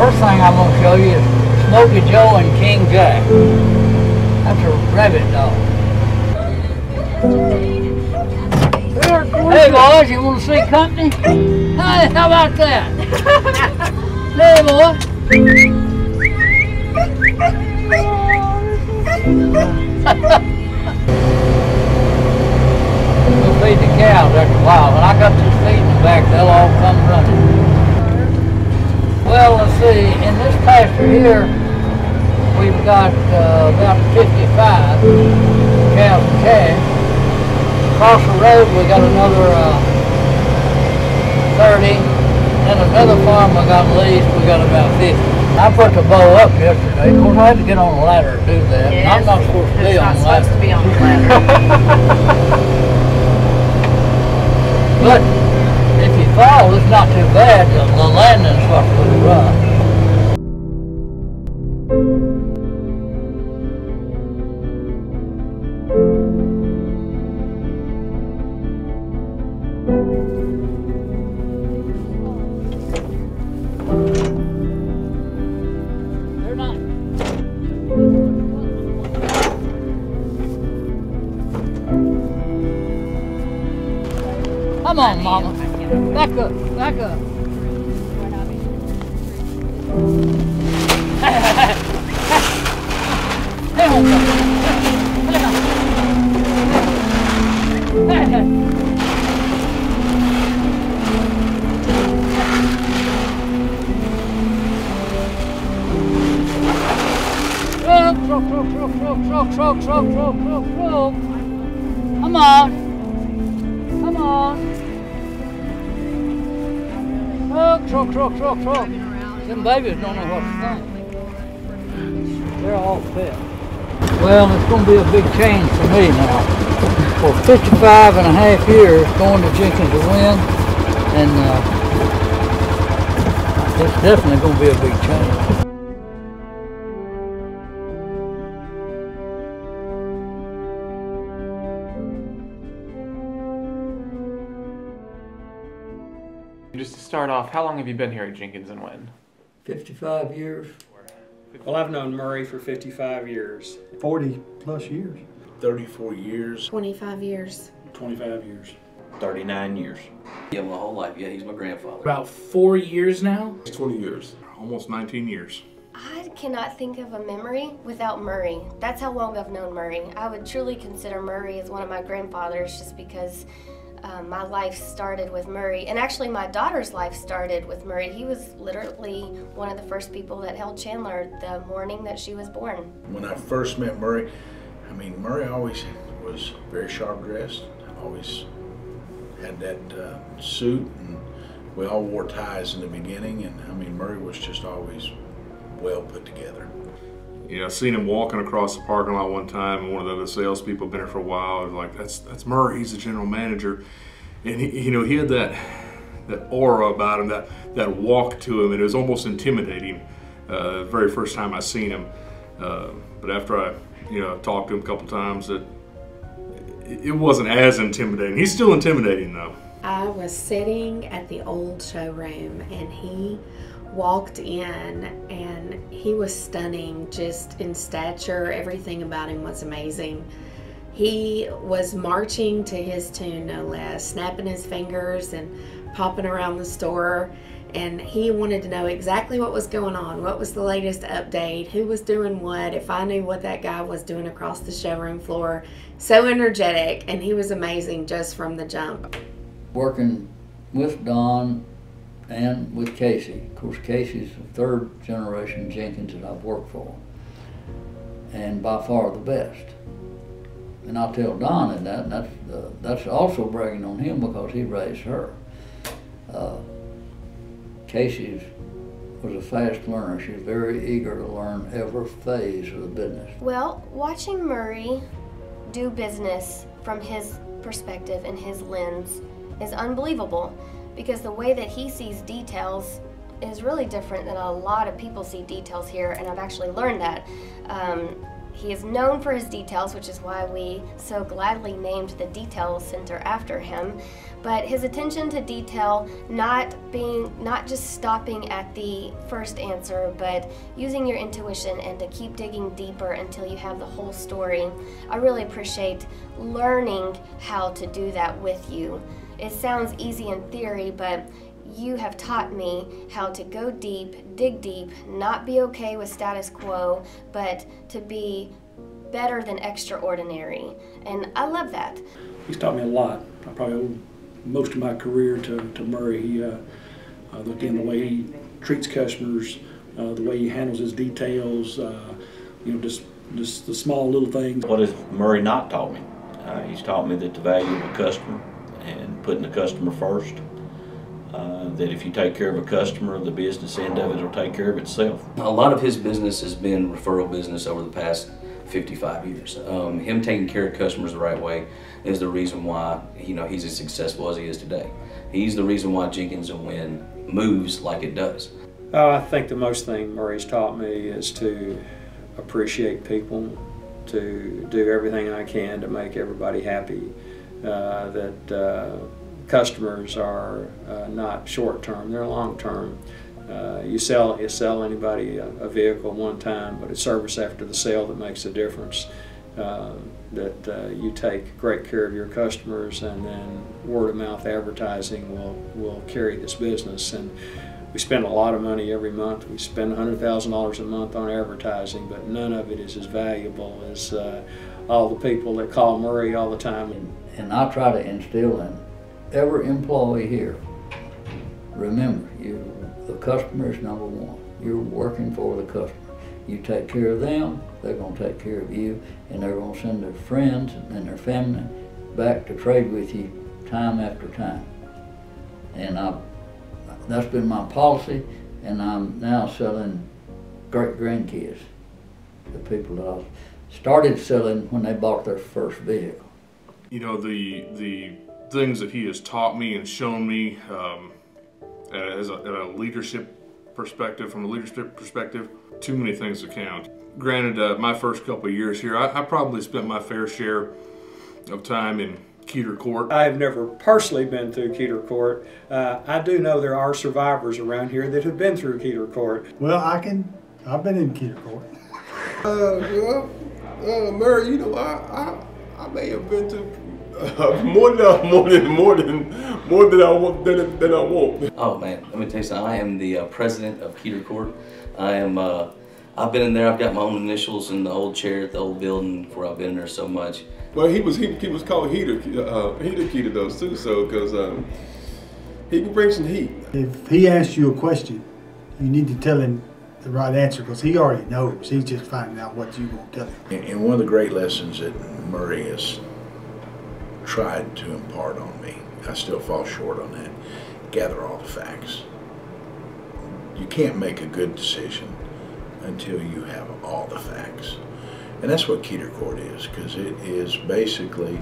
First thing I'm going to show you is Smokey Joe and King Jack. That's a rabbit dog. Hey boys, you want to see company? Hey, how about that? Hey boy. We'll feed the cows after a while. When I got this feed in the back, they'll all come running. Well, let's see, in this pasture here, we've got about 55 cows and calves. Across the road, we got another 30. And another farm I got leased, we got about 50. I put the bow up yesterday. Of course, I had to get on a ladder to do that. Yes, I'm not supposed to be on the ladder. Supposed to be on the ladder. But if you fall, it's not too bad. The landing's what's really rough. Come on, Mama. Back up, back up. Stroke. Come on. Come on. Truck. Them babies don't know what to think. They're all fed. Well, it's going to be a big change for me now. For 55 and a half years going to Jenkins and Wynne, and it's definitely going to be a big change. Just to start off, how long have you been here at Jenkins and Wynne? 55 years. Well, I've known Murray for 55 years. 40 plus years. 34 years. 25 years. 25 years. 39 years. Yeah, my whole life. Yeah, he's my grandfather. About 4 years now? 20 years. Almost 19 years. I cannot think of a memory without Murray. That's how long I've known Murray. I would truly consider Murray as one of my grandfathers just because my life started with Murray, and actually my daughter's life started with Murray. He was literally one of the first people that held Chandler the morning that she was born. When I first met Murray, Murray always was very sharp dressed, always had that suit, and we all wore ties in the beginning, and Murray was just always well put together. Yeah, I seen him walking across the parking lot one time, and one of the other salespeople been there for a while. I was like, that's Murray. He's the general manager, and he had that aura about him, that walk to him, and it was almost intimidating. The very first time I seen him, but after I talked to him a couple times, it wasn't as intimidating. He's still intimidating though. I was sitting at the old showroom, and he walked in, and he was stunning just in stature. Everything about him was amazing. He was marching to his tune, no less, snapping his fingers and popping around the store, and he wanted to know exactly what was going on, what was the latest update, who was doing what, if I knew what that guy was doing across the showroom floor. So energetic, and he was amazing just from the jump. Working with Don and with Casey. Of course, Casey's the third generation Jenkins that I've worked for, and by far the best. And I'll tell Don that's also bragging on him because he raised her. Casey was a fast learner. She's very eager to learn every phase of the business. Well, watching Murray do business from his perspective and his lens is unbelievable, because the way that he sees details is really different than a lot of people see details here, and I've actually learned that. He is known for his details, which is why we so gladly named the detail center after him, But his attention to detail, not just stopping at the first answer, but using your intuition and to keep digging deeper until you have the whole story. I really appreciate learning how to do that with you. It sounds easy in theory, but you have taught me how to go deep, dig deep, not be okay with status quo, but to be better than extraordinary. And I love that. He's taught me a lot. I probably owe most of my career to Murray. He, look in the way he treats customers, the way he handles his details, you know, just the small little things. What has Murray not taught me? He's taught me that the value of a customer and putting the customer first. That if you take care of a customer, the business end of it will take care of itself. A lot of his business has been referral business over the past 55 years. Him taking care of customers the right way is the reason why he's as successful as he is today. He's the reason why Jenkins and Wynne moves like it does. I think the most thing Murray's taught me is to appreciate people, to do everything I can to make everybody happy, that customers are not short-term, they're long-term. You sell anybody a vehicle one time, but it's service after the sale that makes a difference. That you take great care of your customers, and then word-of-mouth advertising will carry this business. And we spend a lot of money every month. We spend $100,000 a month on advertising, but none of it is as valuable as all the people that call Murray all the time. And I try to instill in every employee here, remember, the customer is number one. You're working for the customer. You take care of them, they're going to take care of you, and they're going to send their friends and their family back to trade with you time after time. And that's been my policy, and I'm now selling great-grandkids, the people that I started selling when they bought their first vehicle. You know, the things that he has taught me and shown me as a leadership perspective, from a leadership perspective, too many things to count. Granted, my first couple of years here, I probably spent my fair share of time in Keeter Court. I've never personally been through Keeter Court. I do know there are survivors around here that have been through Keeter Court. Well, I've been in Keeter Court. Murray, you know, I may have been to more than I want. Oh man, let me tell you something. I am the president of Keeter Court. I've been in there. I've got my own initials in the old chair at the old building where I've been there so much. Well, he was called Keeter though too. So because he can bring some heat. If he asks you a question, you need to tell him the right answer, because he already knows. He's just finding out what you're going to tell him. And one of the great lessons that Murray has tried to impart on me, I still fall short on that, gather all the facts. You can't make a good decision until you have all the facts. And that's what Keeter Court is, because it is basically,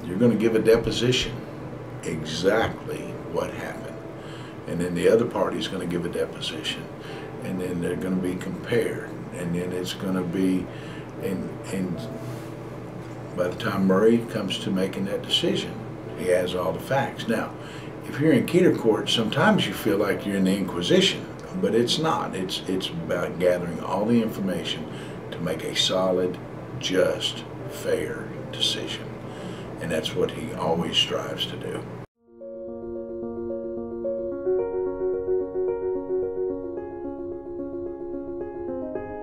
you're going to give a deposition exactly what happened. And then the other party is going to give a deposition. And then they're going to be compared. And then it's going to be, and by the time Murray comes to making that decision, he has all the facts. Now, if you're in Keeter Court, sometimes you feel like you're in the Inquisition, but it's not. It's about gathering all the information to make a solid, just, fair decision. And that's what he always strives to do.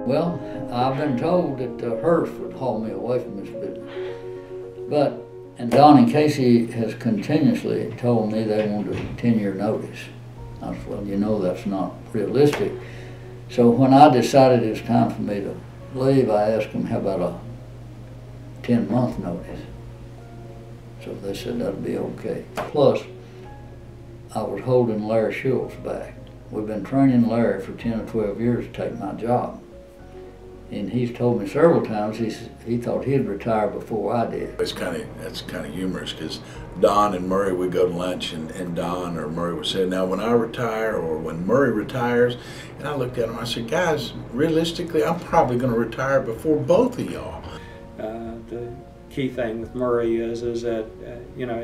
Well, I've been told that Hearst would haul me away from this business. And Don and Casey has continuously told me they wanted a 10-year notice. I said, well, you know that's not realistic. So when I decided it was time for me to leave, I asked them, how about a 10-month notice? So they said that'd be okay. Plus, I was holding Larry Schultz back. We've been training Larry for 10 or 12 years to take my job. And he's told me several times he thought he'd retire before I did. That's kind of humorous, because Don and Murray would go to lunch, and Don or Murray would say, now when I retire, or when Murray retires, and I looked at him, I said, guys, realistically, I'm probably going to retire before both of y'all. The key thing with Murray is that you know,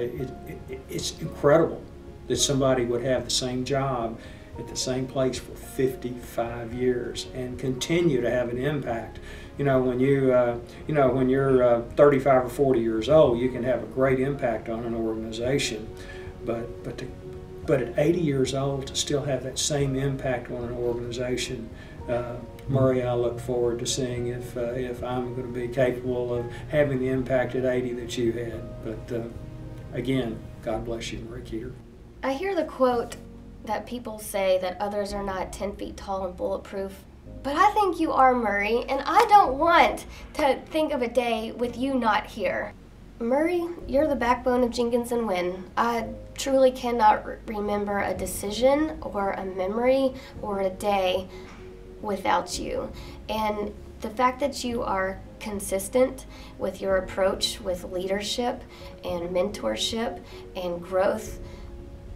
it's incredible that somebody would have the same job at the same place for 55 years and continue to have an impact. You know, when when you're 35 or 40 years old, you can have a great impact on an organization, but at 80 years old to still have that same impact on an organization, Murray, I look forward to seeing if I'm going to be capable of having the impact at 80 that you had. But again, God bless you, Murray Keeter. I hear the quote that people say that others are not 10 feet tall and bulletproof, but I think you are, Murray, and I don't want to think of a day with you not here. Murray, you're the backbone of Jenkins and Wynne. I truly cannot remember a decision or a memory or a day without you. And the fact that you are consistent with your approach with leadership and mentorship and growth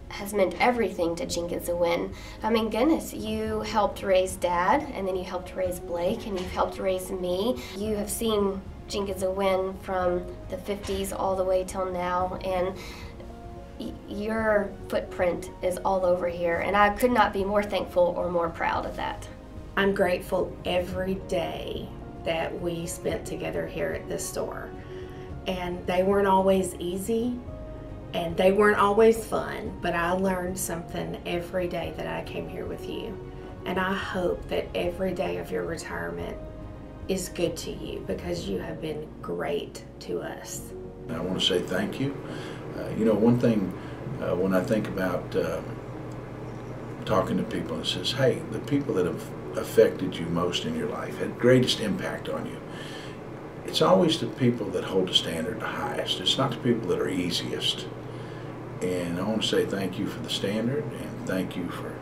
has meant everything to Jenkins and Wynne. I mean, goodness, you helped raise Dad, and then you helped raise Blake, and you've helped raise me. You have seen Jenkins and Wynne from the 50s all the way till now, and your footprint is all over here, and I could not be more thankful or more proud of that. I'm grateful every day that we spent together here at this store. And they weren't always easy, and they weren't always fun, but I learned something every day that I came here with you. And I hope that every day of your retirement is good to you, because you have been great to us. I want to say thank you. You know, one thing when I think about talking to people and says, hey, the people that have affected you most in your life, had greatest impact on you, it's always the people that hold the standard the highest. It's not the people that are easiest. And I want to say thank you for the standard, and thank you for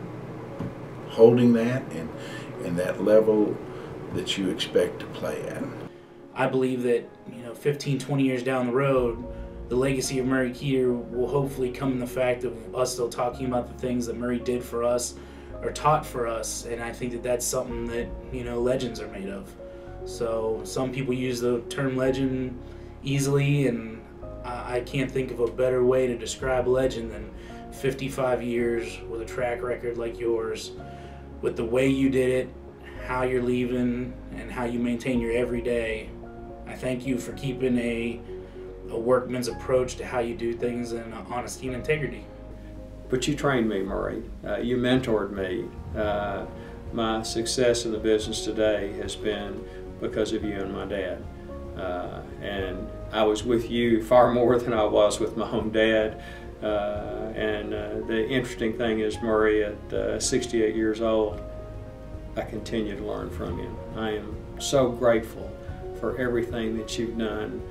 holding that and that level that you expect to play at. I believe that, you know, 15, 20 years down the road, the legacy of Murray Keeter will hopefully come in the fact of us still talking about the things that Murray did for us or taught for us. And I think that that's something that, you know, legends are made of. So some people use the term legend easily, and I can't think of a better way to describe legend than 55 years with a track record like yours, with the way you did it, how you're leaving, and how you maintain your everyday. I thank you for keeping a workman's approach to how you do things in honesty and integrity. But you trained me, Murray. You mentored me. My success in the business today has been because of you and my dad. And I was with you far more than I was with my own dad. And the interesting thing is, Murray, at 68 years old, I continue to learn from you. I am so grateful for everything that you've done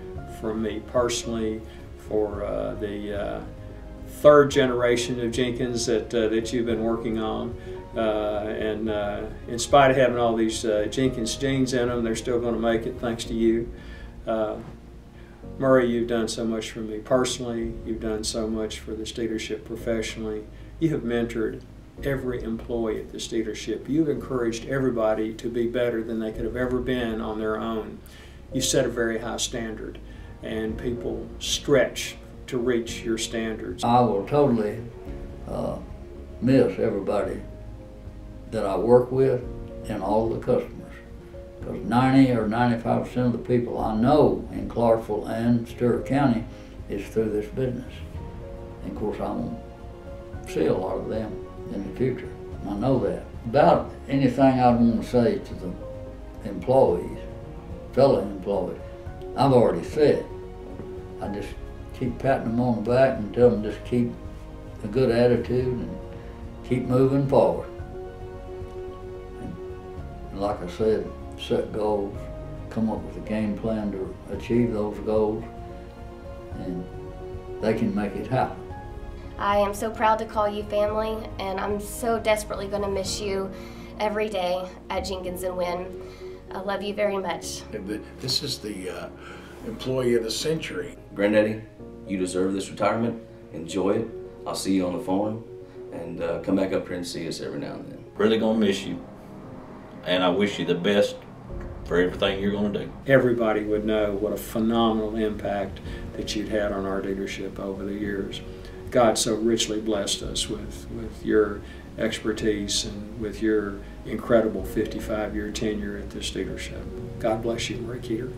for me personally, for the third generation of Jenkins that you've been working on. And in spite of having all these Jenkins genes in them, they're still going to make it thanks to you. Murray, you've done so much for me personally. You've done so much for this dealership professionally. You have mentored every employee at this dealership. You've encouraged everybody to be better than they could have ever been on their own. You set a very high standard, and people stretch to reach your standards. I will totally miss everybody that I work with and all the customers, because 90 or 95% of the people I know in Clarksville and Stewart County is through this business. And of course, I won't see a lot of them in the future. I know that. About anything I want to say to the employees, fellow employees, I've already said. I just keep patting them on the back and tell them just keep a good attitude and keep moving forward. And like I said, set goals, come up with a game plan to achieve those goals, and they can make it happen. I am so proud to call you family, and I'm so desperately going to miss you every day at Jenkins and Wynne. I love you very much. This is the employee of the century. Granddaddy, you deserve this retirement. Enjoy it. I'll see you on the farm, and come back up here and see us every now and then. Really gonna miss you, and I wish you the best for everything you're going to do. Everybody would know what a phenomenal impact that you'd had on our dealership over the years. God so richly blessed us with your expertise and with your incredible 55-year tenure at this dealership. God bless you, Murray Keeter.